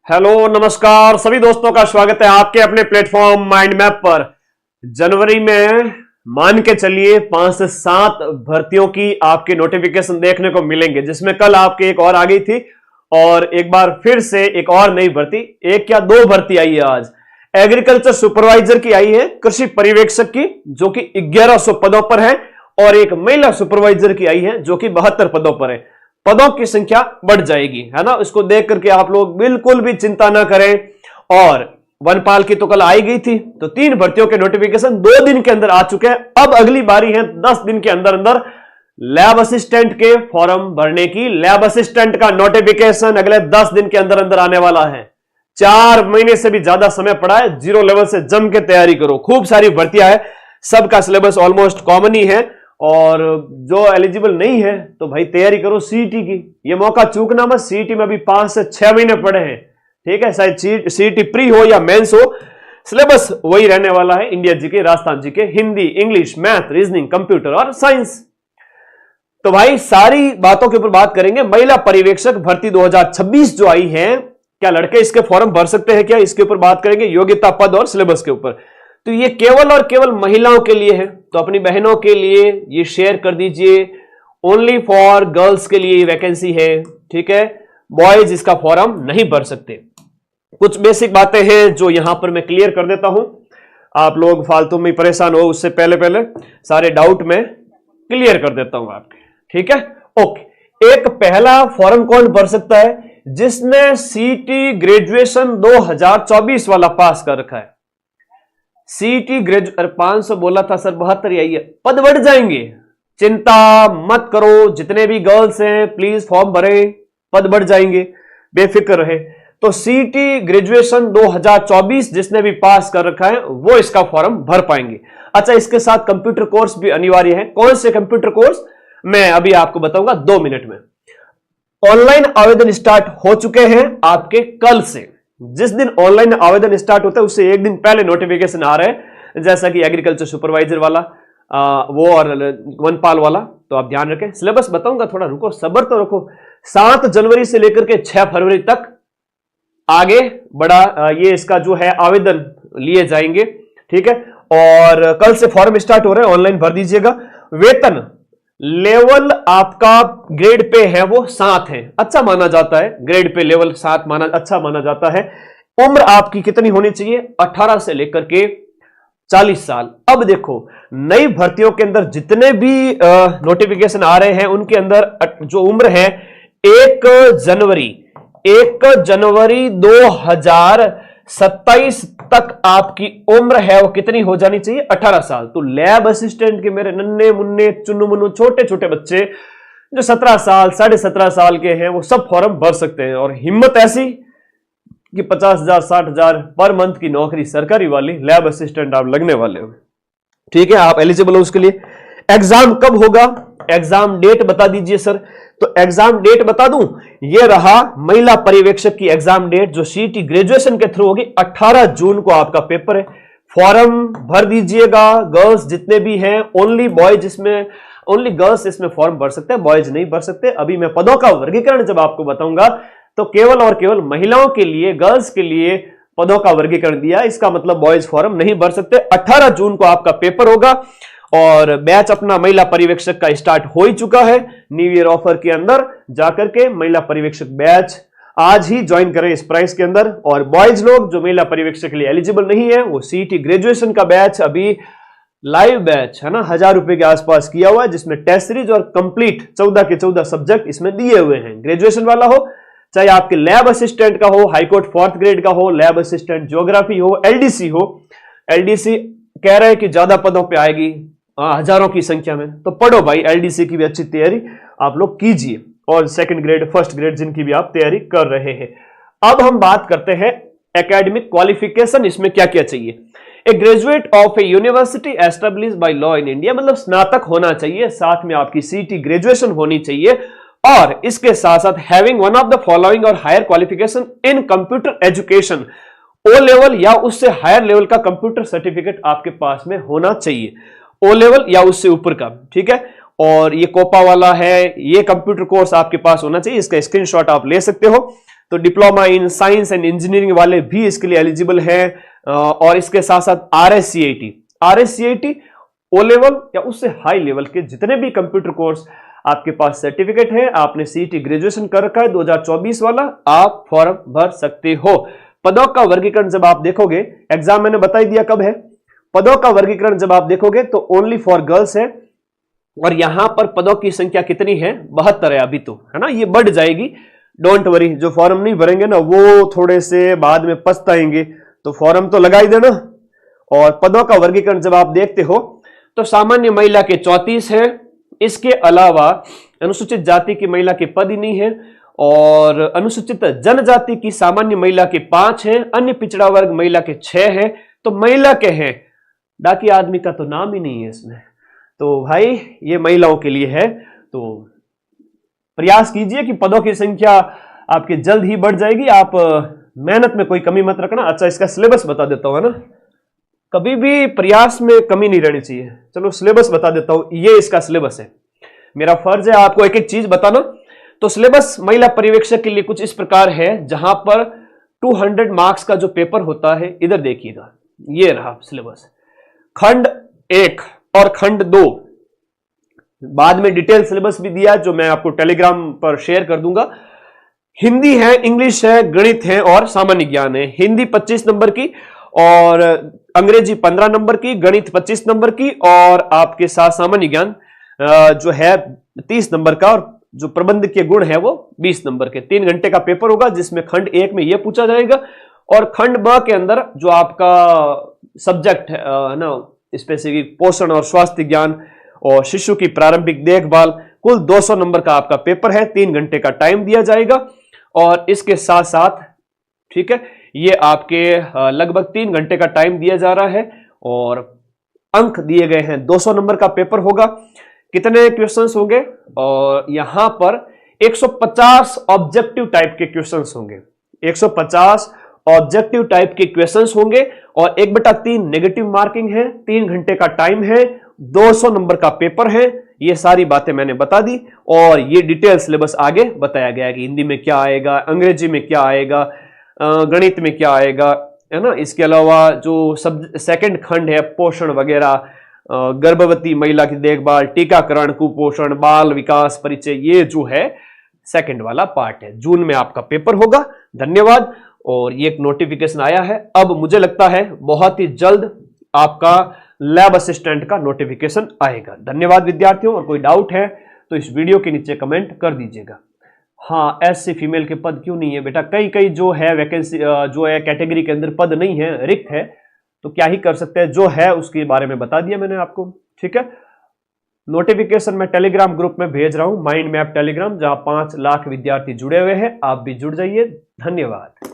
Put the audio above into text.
Hello नमस्कार सभी दोस्तों का स्वागत है आपके अपने प्लेटफॉर्म माइंड मैप पर। जनवरी में मान के चलिए 5 से 7 भर्तियों की आपके नोटिफिकेशन देखने को मिलेंगे, जिसमें कल आपके एक और आ गई थी और एक बार फिर से एक और नई भर्ती, एक या दो भर्ती आई है आज। एग्रीकल्चर सुपरवाइजर की आई है, कृषि पर्यवेक्षक की जो कि 1100 पदों पर है, और एक महिला सुपरवाइजर की आई है जो कि 72 पदों पर है। पदों की संख्या बढ़ जाएगी, है ना। इसको देख करके आप लोग बिल्कुल भी चिंता ना करें। और वनपाल की तो कल आई गई थी, तो 3 भर्तियों के नोटिफिकेशन 2 दिन के अंदर आ चुके हैं। अब अगली बारी है 10 दिन के अंदर अंदर लैब असिस्टेंट के फॉर्म भरने की। लैब असिस्टेंट का नोटिफिकेशन अगले 10 दिन के अंदर अंदर आने वाला है। 4 महीने से भी ज्यादा समय पड़ा है। जीरो लेवल से जम के तैयारी करो। खूब सारी भर्तियां है, सबका सिलेबस ऑलमोस्ट कॉमन ही है, और जो एलिजिबल नहीं है तो भाई तैयारी करो सीईटी की। ये मौका चूकना मत। सीईटी में अभी 5 से 6 महीने पड़े हैं, ठीक है। शायद सीईटी प्री हो या मेंस हो, सिलेबस वही रहने वाला है। India GK, Rajasthan GK, Hindi, English, math, reasoning, computer और साइंस। तो भाई सारी बातों के ऊपर बात करेंगे। महिला पर्यवेक्षक भर्ती 2026 जो आई है, क्या लड़के इसके फॉर्म भर सकते हैं क्या, इसके ऊपर बात करेंगे। योग्यता, पद और सिलेबस के ऊपर। तो ये केवल और केवल महिलाओं के लिए है, तो अपनी बहनों के लिए ये शेयर कर दीजिए। ओनली फॉर गर्ल्स के लिए वैकेंसी है, ठीक है। बॉयज इसका फॉर्म नहीं भर सकते। कुछ बेसिक बातें हैं जो यहां पर मैं क्लियर कर देता हूं, आप लोग फालतू में परेशान हो उससे पहले सारे डाउट में क्लियर कर देता हूं आपके, ठीक है। ओके, एक पहला फॉर्म कौन भर सकता है? जिसने सीटी ग्रेजुएशन 2024 वाला पास कर रखा है। सीटी ग्रेजुएट 500 बोला था सर, 72 आई है। पद बढ़ जाएंगे, चिंता मत करो। जितने भी गर्ल्स हैं प्लीज फॉर्म भरें, पद बढ़ जाएंगे, बेफिक्र रहे। तो सीटी ग्रेजुएशन 2024 जिसने भी पास कर रखा है वो इसका फॉर्म भर पाएंगे। अच्छा, इसके साथ कंप्यूटर कोर्स भी अनिवार्य है। कौन से कंप्यूटर कोर्स, मैं अभी आपको बताऊंगा 2 मिनट में। ऑनलाइन आवेदन स्टार्ट हो चुके हैं आपके कल से। जिस दिन ऑनलाइन आवेदन स्टार्ट होता है उससे एक दिन पहले नोटिफिकेशन आ रहे हैं, जैसा कि एग्रीकल्चर सुपरवाइजर वाला वो और वनपाल वाला। तो आप ध्यान रखें। सिलेबस बताऊंगा, थोड़ा रुको, सब्र तो रखो। 7 जनवरी से लेकर के 6 फरवरी तक आगे बड़ा ये इसका जो है आवेदन लिए जाएंगे, ठीक है। और कल से फॉर्म स्टार्ट हो रहे हैं, ऑनलाइन भर दीजिएगा। वेतन लेवल आपका ग्रेड पे है वो 7 है, अच्छा माना जाता है। ग्रेड पे लेवल 7 अच्छा माना जाता है। उम्र आपकी कितनी होनी चाहिए? 18 से लेकर के 40 साल। अब देखो, नई भर्तियों के अंदर जितने भी नोटिफिकेशन आ रहे हैं उनके अंदर जो उम्र है 1 जनवरी 2027 तक आपकी उम्र है वो कितनी हो जानी चाहिए? 18 साल। तो लैब असिस्टेंट के मेरे नन्हे मुन्ने चुन्नू मुन्नू छोटे छोटे बच्चे जो 17 साल 17.5 साल के हैं वो सब फॉर्म भर सकते हैं। और हिम्मत ऐसी कि 50,000 60,000 पर मंथ की नौकरी सरकारी वाली लैब असिस्टेंट आप लगने वाले हो, ठीक है। आप एलिजिबल हो उसके लिए। एग्जाम कब होगा? एग्जाम डेट बता दीजिए सर। तो एग्जाम डेट बता दूं, यह रहा महिला पर्यवेक्षक की एग्जाम डेट जो सीटी ग्रेजुएशन के थ्रू होगी। 18 जून को आपका पेपर है। फॉर्म भर दीजिएगा। गर्ल्स जितने भी हैं, ओनली बॉयज इसमें, ओनली गर्ल्स इसमें फॉर्म भर सकते हैं, बॉयज नहीं भर सकते। अभी मैं पदों का वर्गीकरण जब आपको बताऊंगा तो केवल और केवल महिलाओं के लिए, गर्ल्स के लिए पदों का वर्गीकरण दिया। इसका मतलब बॉयज फॉर्म नहीं भर सकते। 18 जून को आपका पेपर होगा और बैच अपना महिला पर्यवेक्षक का स्टार्ट हो ही चुका है। न्यू ईयर ऑफर के अंदर जाकर के महिला पर्यवेक्षक बैच आज ही ज्वाइन करें इस प्राइस के अंदर। और बॉयज लोग जो महिला पर्यवेक्षक के लिए एलिजिबल नहीं है वो सीटी ग्रेजुएशन का बैच अभी लाइव बैच है ना, 1000 रुपए के आसपास किया हुआ है, जिसमें टेस्ट सीरीज और कंप्लीट 14 के 14 सब्जेक्ट इसमें दिए हुए हैं। ग्रेजुएशन वाला हो, चाहे आपके लैब असिस्टेंट का हो, हाईकोर्ट 4th ग्रेड का हो, लैब असिस्टेंट ज्योग्राफी हो, एलडीसी हो। एलडीसी कह रहे हैं कि ज्यादा पदों पे आएगी, हजारों की संख्या में, तो पढ़ो भाई। एलडीसी की भी अच्छी तैयारी आप लोग कीजिए, और 2nd ग्रेड 1st ग्रेड जिनकी भी आप तैयारी कर रहे हैं। अब हम बात करते हैं एकेडमिक क्वालिफिकेशन, इसमें क्या क्या चाहिए। A graduate of a university establish by law in India, मतलब स्नातक होना चाहिए, साथ में आपकी सीटी ग्रेजुएशन होनी चाहिए, और इसके साथ साथ having one of the following or higher qualification in computer education. O level या उससे हायर लेवल का कंप्यूटर सर्टिफिकेट आपके पास में होना चाहिए, ओ लेवल या उससे ऊपर का, ठीक है। और ये कोपा वाला है, ये कंप्यूटर कोर्स आपके पास होना चाहिए। इसका स्क्रीनशॉट आप ले सकते हो। तो diploma in science and engineering वाले भी इसके लिए एलिजिबल हैं। और इसके साथ साथ RSCIT ओ लेवल या उससे हाई लेवल के जितने भी कंप्यूटर कोर्स आपके पास सर्टिफिकेट है, आपने CET ग्रेजुएशन कर रखा है 2024 वाला, आप फॉर्म भर सकते हो। पदों का वर्गीकरण जब आप देखोगे, एग्जाम मैंने बता ही दिया कब है, पदों का वर्गीकरण जब आप देखोगे तो ओनली फॉर गर्ल्स है। और यहां पर पदों की संख्या कितनी है? 72 है अभी तो, है ना, ये बढ़ जाएगी, डोंट वरी। जो फॉर्म नहीं भरेंगे ना वो थोड़े से बाद में पछताएंगे, तो फॉर्म तो लगा ही देना। और पदों का वर्गीकरण जब आप देखते हो तो सामान्य महिला के 34 है, इसके अलावा अनुसूचित जाति की महिला के पद ही नहीं है, और अनुसूचित जनजाति की सामान्य महिला के 5 हैं, अन्य पिछड़ा वर्ग महिला के 6 हैं। तो महिला के हैं, बाकी आदमी का तो नाम ही नहीं है इसमें। तो भाई ये महिलाओं के लिए है, तो प्रयास कीजिए कि पदों की संख्या आपकी जल्द ही बढ़ जाएगी। आप मेहनत में कोई कमी मत रखना। अच्छा, इसका सिलेबस बता देता हूं, है ना, कभी भी प्रयास में कमी नहीं रहनी चाहिए। चलो सिलेबस बता देता हूं, ये इसका सिलेबस है। मेरा फर्ज है आपको एक एक चीज बताना। तो सिलेबस महिला पर्यवेक्षक के लिए कुछ इस प्रकार है, जहां पर 200 मार्क्स का जो पेपर होता है, इधर देखिएगा, ये रहा सिलेबस। खंड 1 और खंड 2, बाद में डिटेल सिलेबस भी दिया जो मैं आपको टेलीग्राम पर शेयर कर दूंगा। हिंदी है, इंग्लिश है, गणित है और सामान्य ज्ञान है। हिंदी 25 नंबर की और अंग्रेजी 15 नंबर की, गणित 25 नंबर की, और आपके साथ सामान्य ज्ञान जो है 30 नंबर का, और जो प्रबंध के गुण है वो 20 नंबर के। 3 घंटे का पेपर होगा, जिसमें खंड 1 में यह पूछा जाएगा, और खंड ब के अंदर जो आपका सब्जेक्ट है ना, स्पेसिफिक पोषण और स्वास्थ्य ज्ञान और शिशु की प्रारंभिक देखभाल, कुल 200 नंबर का आपका पेपर है। 3 घंटे का टाइम दिया जाएगा, और इसके साथ साथ, ठीक है, ये आपके लगभग 3 घंटे का टाइम दिया जा रहा है, और अंक दिए गए हैं। 200 नंबर का पेपर होगा। कितने क्वेश्चंस होंगे? और यहां पर 150 ऑब्जेक्टिव टाइप के क्वेश्चंस होंगे। 150 ऑब्जेक्टिव टाइप के क्वेश्चंस होंगे, और 1/3 नेगेटिव मार्किंग है। 3 घंटे का टाइम है, 200 नंबर का पेपर है। ये सारी बातें मैंने बता दी, और ये डिटेल सिलेबस आगे बताया गया है कि हिंदी में क्या आएगा, अंग्रेजी में क्या आएगा, गणित में क्या आएगा, है ना। इसके अलावा जो सेकंड खंड है, पोषण वगैरह, गर्भवती महिला की देखभाल, टीकाकरण, कुपोषण, बाल विकास परिचय, ये जो है सेकंड वाला पार्ट है। जून में आपका पेपर होगा। धन्यवाद। और ये एक नोटिफिकेशन आया है, अब मुझे लगता है बहुत ही जल्द आपका लैब असिस्टेंट का नोटिफिकेशन आएगा। धन्यवाद विद्यार्थियों, और कोई डाउट है तो इस वीडियो के नीचे कमेंट कर दीजिएगा। हाँ, SC फीमेल के पद क्यों नहीं है बेटा? कई जो है वैकेंसी जो है कैटेगरी के अंदर पद नहीं है, रिक्त है, तो क्या ही कर सकते हैं। जो है उसके बारे में बता दिया मैंने आपको, ठीक है। नोटिफिकेशन मैं टेलीग्राम ग्रुप में भेज रहा हूं, माइंड मैप टेलीग्राम, जहां 5 लाख विद्यार्थी जुड़े हुए हैं। आप भी जुड़ जाइए। धन्यवाद।